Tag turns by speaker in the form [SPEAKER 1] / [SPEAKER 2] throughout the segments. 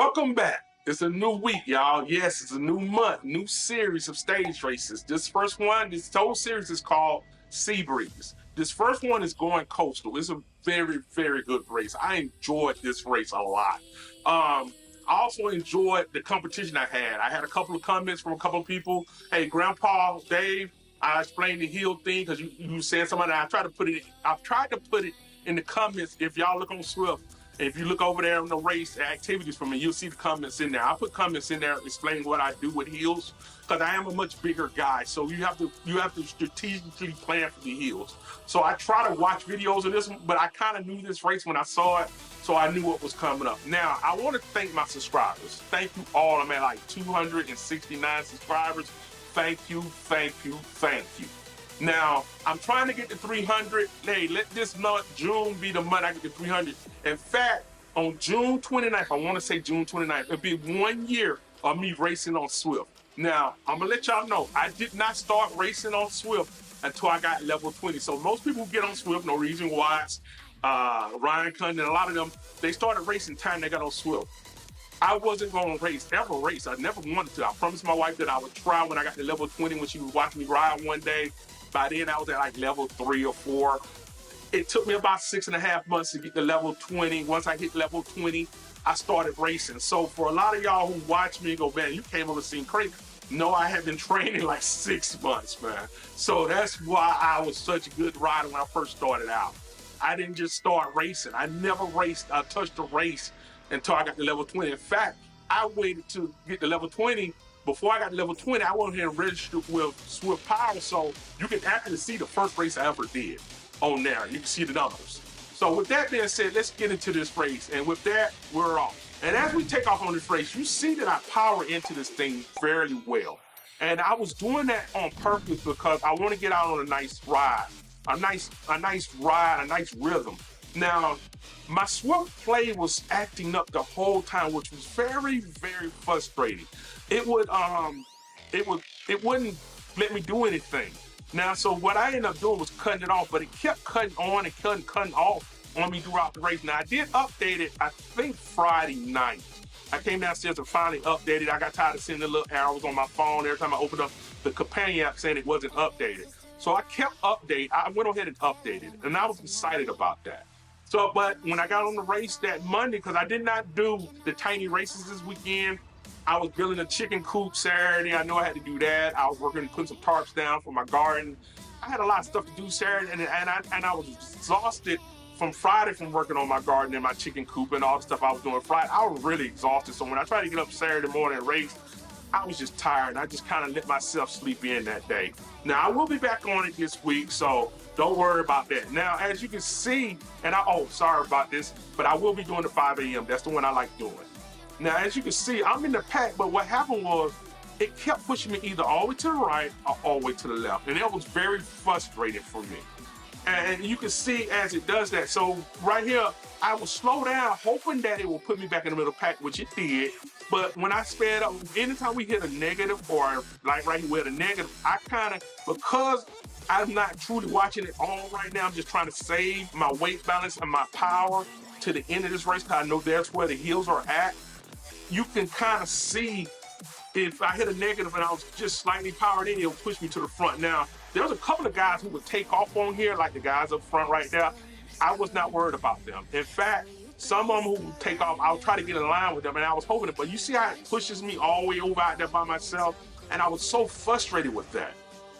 [SPEAKER 1] Welcome back. It's a new week, y'all. Yes, it's a new month, new series of stage races. This first one, this whole series is called Sea Breeze. This first one is going coastal. It's a very, very good race. I enjoyed this race a lot. I also enjoyed the competition I had. I had a couple of comments from a couple of people. Hey, Grandpa Dave, I explained the hill thing because you said something. I've tried to put it in the comments. If y'all look on Zwift, if you look over there on the race activities for me, you'll see the comments in there. I put comments in there explaining what I do with heels because I am a much bigger guy. So you have to strategically plan for the heels. So I try to watch videos of this one, but I kind of knew this race when I saw it, so I knew what was coming up. Now I want to thank my subscribers. Thank you all. I'm at like 269 subscribers. Thank you, thank you, thank you. Now, I'm trying to get to 300. Hey, let this month, June, be the month I get to 300. In fact, on June 29th, I want to say June 29th, it'll be 1 year of me racing on Zwift. Now, I'm going to let y'all know, I did not start racing on Zwift until I got level 20. So most people get on Zwift, no reason why. Ryan Cunningham, a lot of them, they started racing time they got on Zwift. I wasn't going to ever race. I never wanted to. I promised my wife that I would try when I got to level 20 when she was watching me ride one day. By then, I was at like level 3 or 4. It took me about 6.5 months to get to level 20. Once I hit level 20, I started racing. So for a lot of y'all who watch me go, man, you came over the scene crazy. No, I have been training like 6 months, man. So that's why I was such a good rider when I first started out. I didn't just start racing. I never touched a race until I got to level 20. In fact, I waited to get to level 20. Before I got to level 20, I went ahead and registered with Zwift Power, so you can actually see the first race I ever did on there. You can see the numbers. So with that being said, let's get into this race. And with that, we're off. And as we take off on this race, you see that I power into this thing fairly well. And I was doing that on purpose because I want to get out on a nice ride, a nice ride, a nice rhythm. Now, my Zwift play was acting up the whole time, which was very, very frustrating. It wouldn't let me do anything. Now, so what I ended up doing was cutting it off, but it kept cutting on and cutting off on me throughout the race. Now, I did update it, I think Friday night. I came downstairs and finally updated. I got tired of seeing the little arrows on my phone every time I opened up the companion app saying it wasn't updated. So I kept updating. I went ahead and updated it, and I was excited about that. So, but when I got on the race that Monday, because I did not do the tiny races this weekend, I was building a chicken coop Saturday. I know I had to do that. I was working, putting some tarps down for my garden. I had a lot of stuff to do Saturday, and I was exhausted from Friday from working on my garden and my chicken coop and all the stuff I was doing Friday. I was really exhausted. So when I tried to get up Saturday morning and race, I was just tired. I just kind of let myself sleep in that day. Now, I will be back on it this week, so don't worry about that. Now, as you can see, sorry about this, but I will be doing the 5 a.m. That's the one I like doing. Now, as you can see, I'm in the pack, but what happened was it kept pushing me either all the way to the right or all the way to the left. And it was very frustrating for me. And you can see as it does that. So right here, I will slow down, hoping that it will put me back in the middle pack, which it did. But when I sped up, anytime we hit a negative or like right here with a negative, I kind of, because I'm not truly watching it all right now, I'm just trying to save my weight balance and my power to the end of this race because I know that's where the heels are at. You can kind of see if I hit a negative and I was just slightly powered in, it'll push me to the front. Now, there's a couple of guys who would take off on here, like the guys up front right there. I was not worried about them. In fact, some of them who would take off, I'll try to get in line with them, and I was hoping it. But you see how it pushes me all the way over out there by myself? And I was so frustrated with that.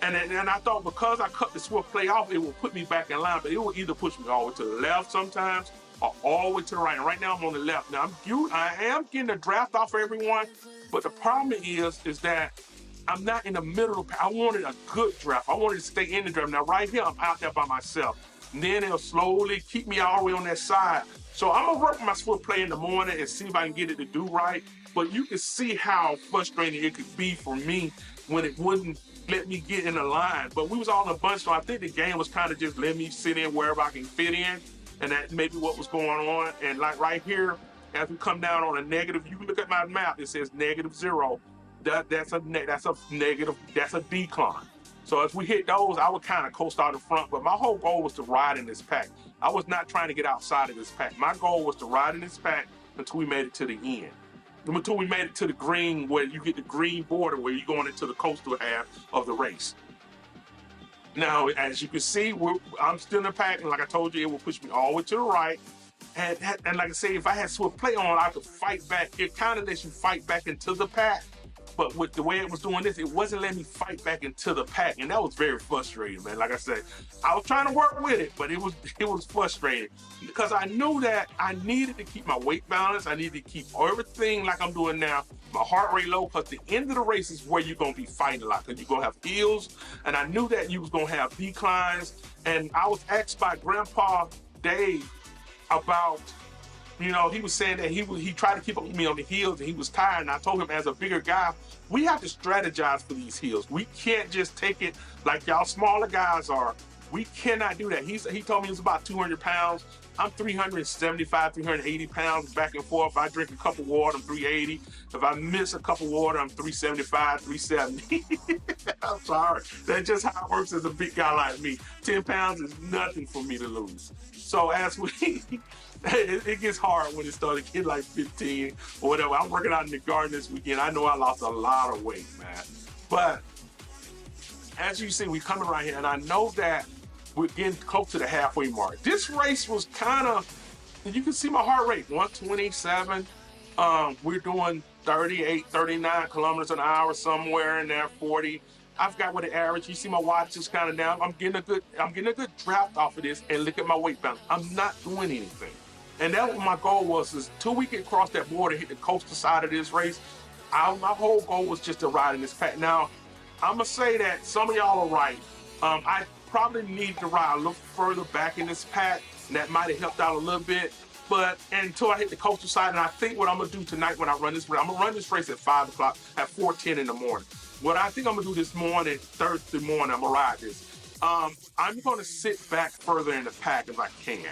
[SPEAKER 1] And I thought because I cut the Zwift play off, it will put me back in line, but it will either push me all the way to the left sometimes or all the way to the right. And right now I'm on the left. Now I am getting a draft off of everyone, but the problem is that I'm not in the middle. I wanted a good draft. I wanted to stay in the draft. Now right here, I'm out there by myself. And then it'll slowly keep me all the way on that side. So I'm gonna work my Zwift play in the morning and see if I can get it to do right. But you can see how frustrating it could be for me when it wouldn't let me get in the line. But we was all in a bunch, so I think the game was kind of just letting me sit in wherever I can fit in. And that may be what was going on. And like right here, as we come down on a negative, you can look at my map, it says -0. That's a negative, that's a decline. So as we hit those, I would kind of coast out in front, but my whole goal was to ride in this pack. I was not trying to get outside of this pack. My goal was to ride in this pack until we made it to the end. until we made it to the green, where you get the green border where you're going into the coastal half of the race. Now, as you can see, I'm still in the pack, and like I told you, it will push me all the way to the right. And like I say, if I had Zwift Play on, I could fight back. It kind of lets you fight back into the pack. But with the way it was doing this, it wasn't letting me fight back into the pack, and that was very frustrating, man. Like I said, I was trying to work with it, but it was frustrating because I knew that I needed to keep my weight balance. I needed to keep everything like I'm doing now, my heart rate low, because the end of the race is where you're gonna be fighting a lot, because you're gonna have hills, and I knew that you was gonna have declines. And I was asked by Grandpa Dave about, you know, he was saying that he tried to keep up with me on the hills and he was tired. And I told him, as a bigger guy, we have to strategize for these hills. We can't just take it like y'all smaller guys are. We cannot do that. He told me he was about 200 pounds. I'm 375, 380 pounds back and forth. If I drink a cup of water, I'm 380. If I miss a cup of water, I'm 375, 370. I'm sorry. That's just how it works as a big guy like me. 10 pounds is nothing for me to lose. So as we, it gets hard when it started getting like 15 or whatever. I'm working out in the garden this weekend. I know I lost a lot of weight, man. But as you see, we're coming right here, and I know that we're getting close to the halfway mark. This race was kind of, you can see my heart rate, 127. We're doing 38, 39 kilometers an hour, somewhere in there, 40. I've got what the average. You see my watch is kind of down. I'm getting a good draft off of this, and look at my weight balance. I'm not doing anything. And that was my goal, was until we get across that border, hit the coastal side of this race. My whole goal was just to ride in this pack. Now, I'm gonna say that some of y'all are right. I probably need to ride a little further back in this pack, and that might have helped out a little bit. But until I hit the coastal side, and I think what I'm gonna do tonight when I run this race, I'm gonna run this race at 5 o'clock, at 4:10 in the morning. What I think I'm gonna do this morning, Thursday morning, I'm gonna ride this. I'm gonna sit back further in the pack if I can.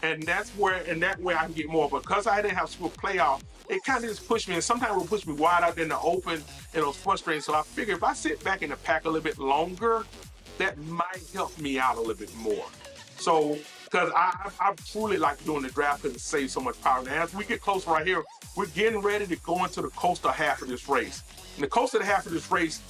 [SPEAKER 1] And that way I can get more. Because I didn't have Zwift playoff, it kind of just pushed me, and sometimes it will push me wide out in the open, and it was frustrating. So I figured if I sit back in the pack a little bit longer, that might help me out a little bit more. So, because I truly like doing the draft because it saves so much power. Now, as we get closer right here, we're getting ready to go into the coastal half of this race. In the coastal half of this race,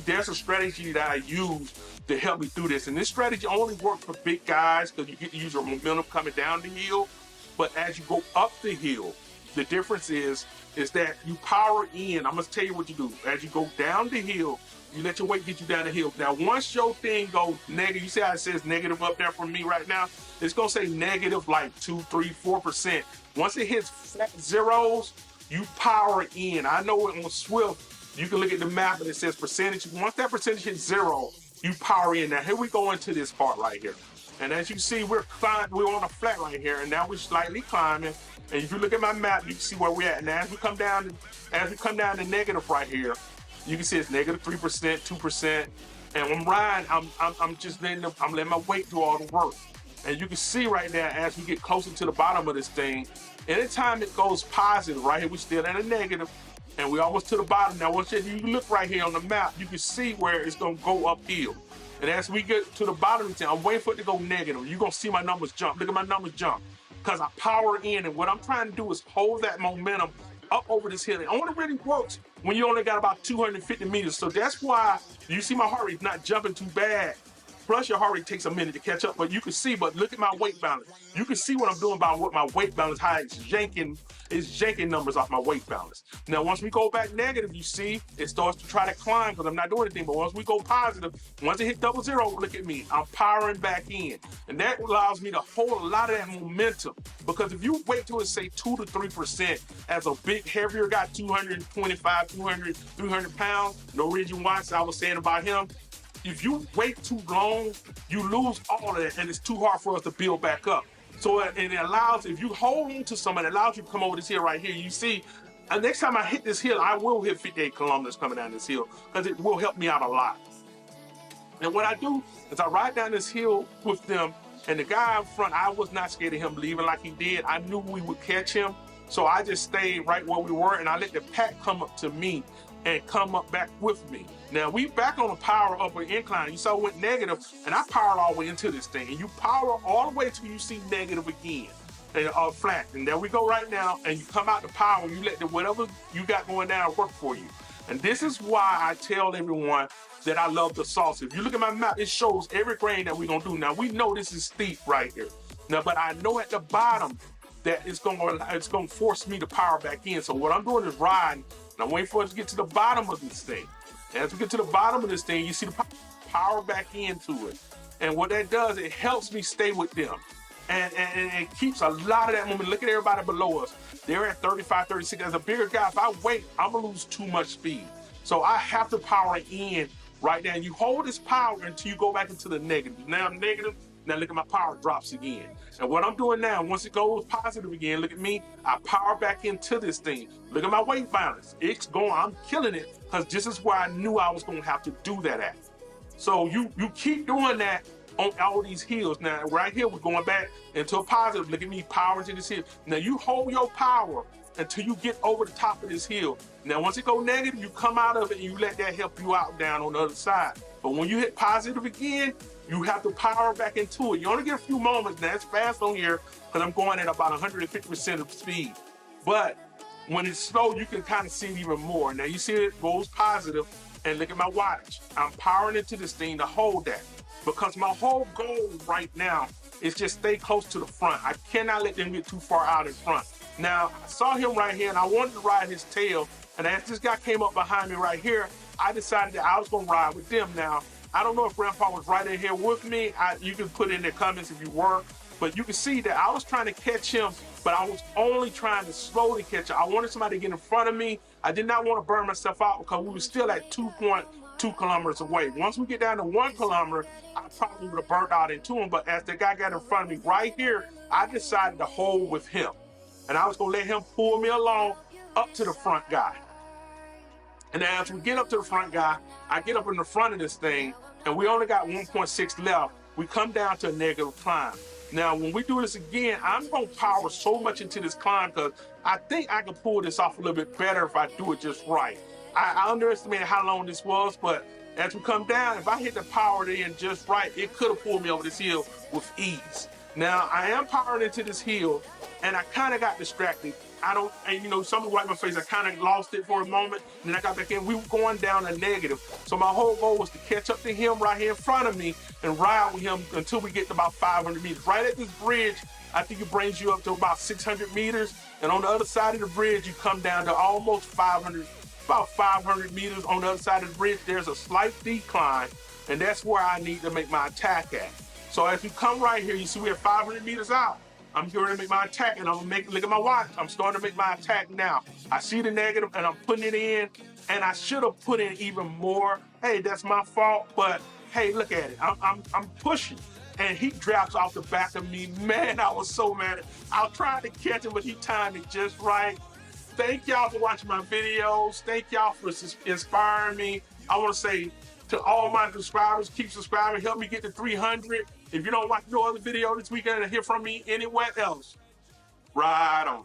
[SPEAKER 1] there's a strategy that I use to help me through this. And this strategy only works for big guys because you get to use your momentum coming down the hill. But as you go up the hill, the difference is that you power in. I'm going to tell you what you do. As you go down the hill, you let your weight get you down the hill. Now, once your thing goes negative, you see how it says negative up there for me right now? It's going to say negative like 2, 3, 4%. Once it hits flat zeros, you power in. I know it on Zwift, you can look at the map and it says percentage. Once that percentage hits 0, you power in. Now, here we go into this part right here. And as you see, we're on a flat right here, and now we're slightly climbing. And if you look at my map, you can see where we're at. Now, as we come down to negative right here, you can see it's negative 3%, 2%. And when I'm riding, I'm just letting my weight do all the work. And you can see right now, as we get closer to the bottom of this thing, anytime it goes positive, right here, we're still at a negative, and we're almost to the bottom. Now, once you look right here on the map, you can see where it's going to go uphill. And as we get to the bottom of the thing, I'm waiting for it to go negative. You're going to see my numbers jump. Look at my numbers jump. Because I power in, and what I'm trying to do is hold that momentum up over this hill. It only really works when you only got about 250 meters. So that's why you see my heart rate not jumping too bad. Plus, your heart rate takes a minute to catch up, but you can see, but look at my weight balance. You can see what I'm doing by what my weight balance, how it's yanking numbers off my weight balance. Now, once we go back negative, you see, it starts to try to climb because I'm not doing anything. But once we go positive, once it hit 00, look at me, I'm powering back in. And that allows me to hold a lot of that momentum. Because if you wait till it say 2 to 3% as a big, heavier guy, 225, 200, 300 pounds, no reason why, so I was saying about him, if you wait too long, you lose all of that, and it's too hard for us to build back up. So it allows, if you hold on to somebody, it allows you to come over this hill right here. You see, and next time I hit this hill, I will hit 58 kilometers coming down this hill because it will help me out a lot. And what I do is I ride down this hill with them, and the guy in front, I was not scared of him leaving like he did. I knew we would catch him, so I just stayed right where we were, and I let the pack come up to me and come up back with me. Now, we back on the power upper incline. You saw it went negative, and I powered all the way into this thing. And you power all the way till you see negative again. and flat. And there we go right now. And you come out the power, you let the whatever you got going down work for you. And this is why I tell everyone that I love the sauce. If you look at my map, it shows every grain that we're gonna do. Now we know this is steep right here. Now, but I know at the bottom that it's gonna force me to power back in. So what I'm doing is riding, and I'm waiting for us to get to the bottom of this thing. And as we get to the bottom of this thing, you see the power back into it. And what that does, it helps me stay with them. And it keeps a lot of that momentum. Look at everybody below us. They're at 35, 36. As a bigger guy, if I wait, I'm gonna lose too much speed. So I have to power in right now. You hold this power until you go back into the negative. Now I'm negative. Now look at my power drops again. And what I'm doing now, once it goes positive again, look at me, I power back into this thing. Look at my weight balance. It's going, I'm killing it, because this is where I knew I was gonna have to do that at. So you keep doing that on all these hills. Now right here, we're going back into a positive. Look at me powering to this hill. Now you hold your power until you get over the top of this hill. Now once it go negative, you come out of it and you let that help you out down on the other side. But when you hit positive again, you have to power back into it. You only get a few moments. Now it's fast on here because I'm going at about 150% of speed. But when it's slow, you can kind of see it even more. Now you see it goes positive, and look at my wattage. I'm powering into this thing to hold that, because my whole goal right now is just stay close to the front. I cannot let them get too far out in front. Now, I saw him right here, and I wanted to ride his tail, and as this guy came up behind me right here, I decided that I was gonna ride with them. Now, I don't know if Grandpa was right in here with me. You can put in the comments if you were, but you can see that I was trying to catch him, but I was only trying to slowly catch him. I wanted somebody to get in front of me. I did not want to burn myself out because we were still at 2.2 kilometers away. Once we get down to 1 kilometer, I probably would have burnt out into him, but as the guy got in front of me right here, I decided to hold with him. And I was gonna let him pull me along up to the front guy. And as we get up to the front guy, I get up in the front of this thing, and we only got 1.6 left. We come down to a negative climb. Now, when we do this again, I'm gonna power so much into this climb because I think I can pull this off a little bit better if I do it just right. I underestimated how long this was, but as we come down, if I hit the power in just right, it could have pulled me over this hill with ease. Now, I am powering into this hill, and I kind of got distracted. Someone wiped my face. I kind of lost it for a moment, and then I got back in. We were going down a negative. So my whole goal was to catch up to him right here in front of me and ride with him until we get to about 500 meters. Right at this bridge, I think it brings you up to about 600 meters. And on the other side of the bridge, you come down to almost 500, about 500 meters. On the other side of the bridge, there's a slight decline, and that's where I need to make my attack at. So as you come right here, you see we're 500 meters out. I'm here to make my attack, and I'm gonna look at my watch. I'm starting to make my attack now. I see the negative, and I'm putting it in, and I should have put in even more. Hey, that's my fault, but hey, look at it. I'm pushing, and he drops off the back of me. Man, I was so mad. I was trying to catch him, but he timed it just right. Thank y'all for watching my videos. Thank y'all for inspiring me. I want to say to all my subscribers, keep subscribing. Help me get to 300. If you don't watch no other video this weekend and hear from me anywhere else, ride on.